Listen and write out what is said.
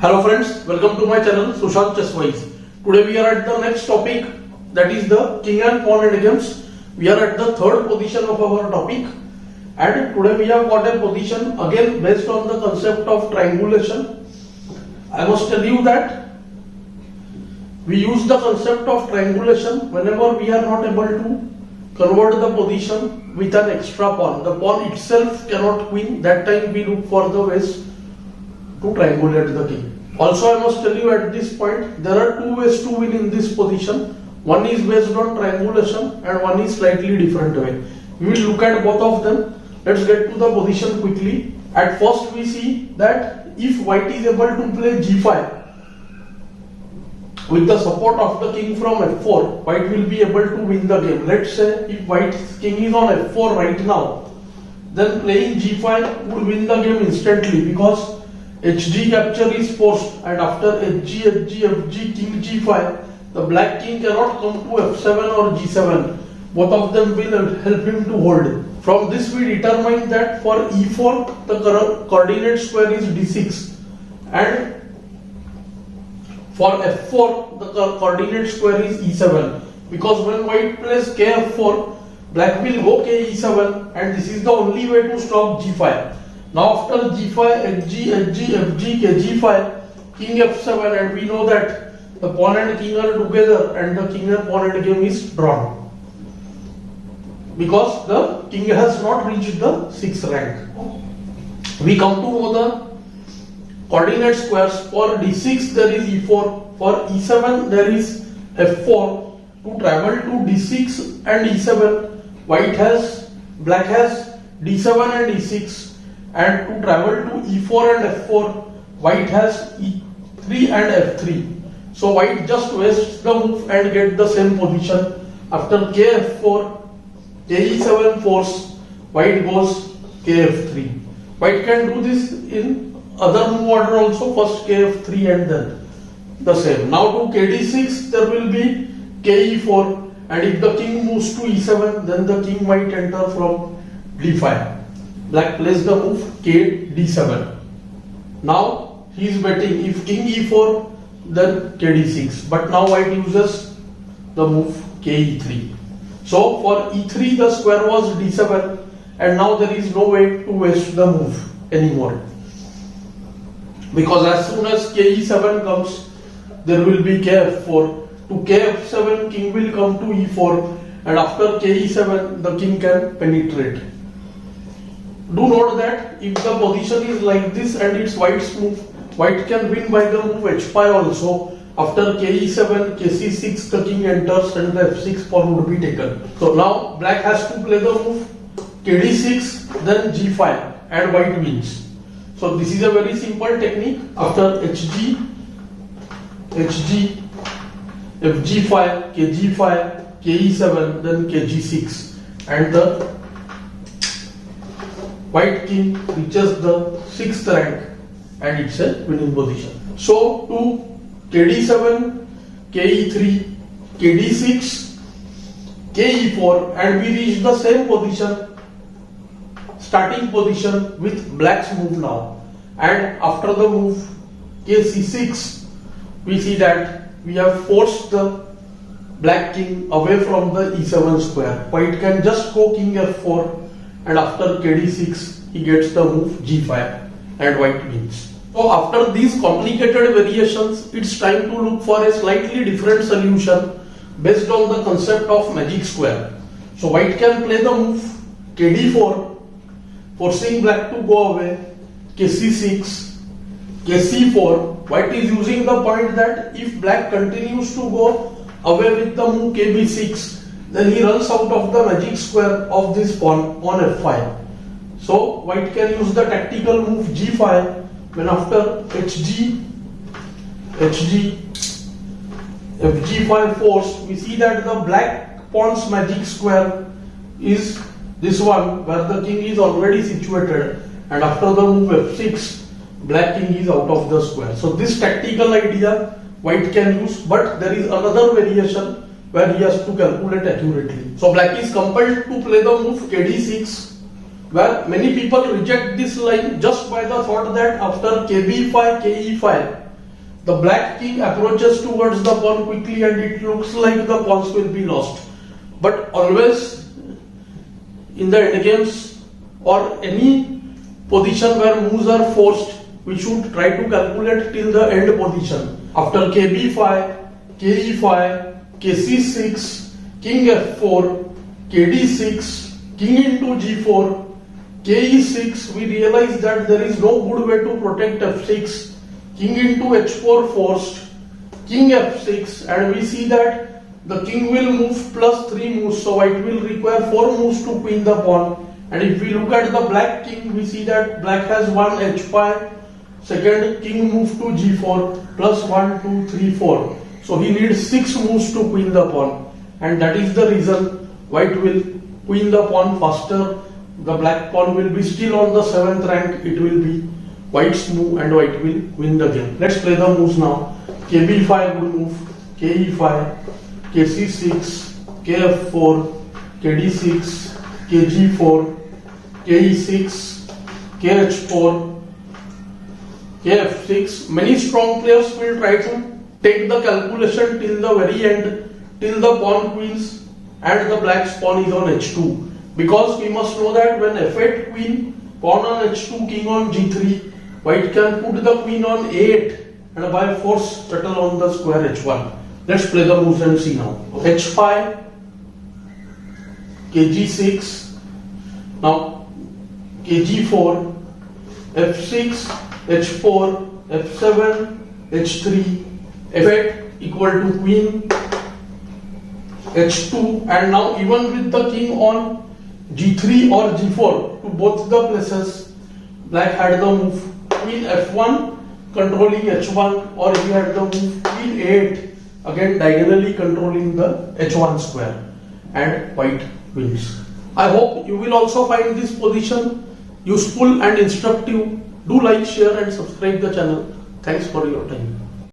Hello friends, welcome to my channel Sushant Chesswise. Today we are at the next topic, that is the king and pawn endgames. We are at the third position of our topic, and today we have got a position again based on the concept of triangulation. I must tell you that we use the concept of triangulation whenever we are not able to convert the position with an extra pawn. The pawn itself cannot win, that time we look for the ways to triangulate the king. Also, I must tell you at this point, there are two ways to win in this position. One is based on triangulation and one is slightly different way. We will look at both of them. Let's get to the position quickly. At first we see that if white is able to play g5 with the support of the king from f4, white will be able to win the game. Let's say if white's king is on f4 right now, then playing g5 would win the game instantly because hg capture is forced, and after hg, king g5, the black king cannot come to f7 or g7. Both of them will help him to hold. From this we determine that for e4 the coordinate square is d6, and for f4 the coordinate square is e7, because when white plays kf4, black will go ke7, and this is the only way to stop g5. Now after g5, hg, fg, kg5, king f7, and we know that the pawn and king are together and the king and pawn endgame is drawn, because the king has not reached the 6th rank. We come to know the coordinate squares. For d6 there is e4, for e7 there is f4. To travel to d6 and e7, black has d7 and e6. And to travel to e4 and f4, white has e3 and f3. So white just wastes the move and get the same position. After kf4, ke7 force, white goes kf3. White can do this in other move order also, first kf3 and then the same. Now to kd6 there will be ke4, and if the king moves to e7, then the king might enter from d5. Black plays the move k d7. Now he is betting if king e4, then k d6. But now white uses the move k e3. So for e3 the square was d7, and now there is no way to waste the move anymore, because as soon as k e7 comes, there will be kf4. To kf7, king will come to e4, and after k e7 the king can penetrate. Do note that if the position is like this and it's white's move, white can win by the move h5 also. After ke7, kc6 the king enters and the f6 pawn would be taken. So now black has to play the move kd6, then g5, and white wins. So this is a very simple technique. After hg, fg5, kg5, ke7, then kg6, and the white king reaches the 6th rank and it's a winning position. So to kd7, ke3, kd6, ke4, and we reach the same position, starting position with black's move now. And after the move kc6, we see that we have forced the black king away from the e7 square. White can just go king f4, and after kd6 he gets the move g5 and white wins. So after these complicated variations, it's time to look for a slightly different solution based on the concept of magic square. So white can play the move kd4, forcing black to go away, kc6, kc4. White is using the point that if black continues to go away with the move kb6, then he runs out of the magic square of this pawn on f5. So white can use the tactical move g5, when after hg, fg5 force, we see that the black pawn's magic square is this one where the king is already situated, and after the move f6, black king is out of the square. So this tactical idea white can use, but there is another variation where he has to calculate accurately. So black is compelled to play the move kd6, where many people reject this line just by the thought that after kb5, ke5, the black king approaches towards the pawn quickly and it looks like the pawns will be lost. But always in the endgames or any position where moves are forced, we should try to calculate till the end position. After kb5, ke5, kc6, king f4, kd6, king into g4, ke6, we realize that there is no good way to protect f6, king into h4 forced, king f6, and we see that the king will move plus 3 moves, so white will require 4 moves to queen the pawn. And if we look at the black king, we see that black has one h5, second king move to g4 plus 1, 2, 3, 4. So he needs 6 moves to queen the pawn, and that is the reason white will queen the pawn faster. The black pawn will be still on the 7th rank. It will be white's move and white will win the game. Let's play the moves now. kb5 good move, ke5, kc6, kf4, kd6, kg4, ke6, kh4, kf6. Many strong players will try to take the calculation till the very end, till the pawn queens and the black's pawn is on h2. Because we must know that when f8 queen, pawn on h2, king on g3, white can put the queen on a8 and by force settle on the square h1. Let's play the moves and see now. h5, kg6, now kg4, f6, h4, f7, h3, f8 equal to queen, h2, and now even with the king on g3 or g4 to both the places, black had the move queen f1 controlling h1, or he had the move queen a8 again diagonally controlling the h1 square, and white wins. I hope you will also find this position useful and instructive. Do like, share and subscribe the channel. Thanks for your time.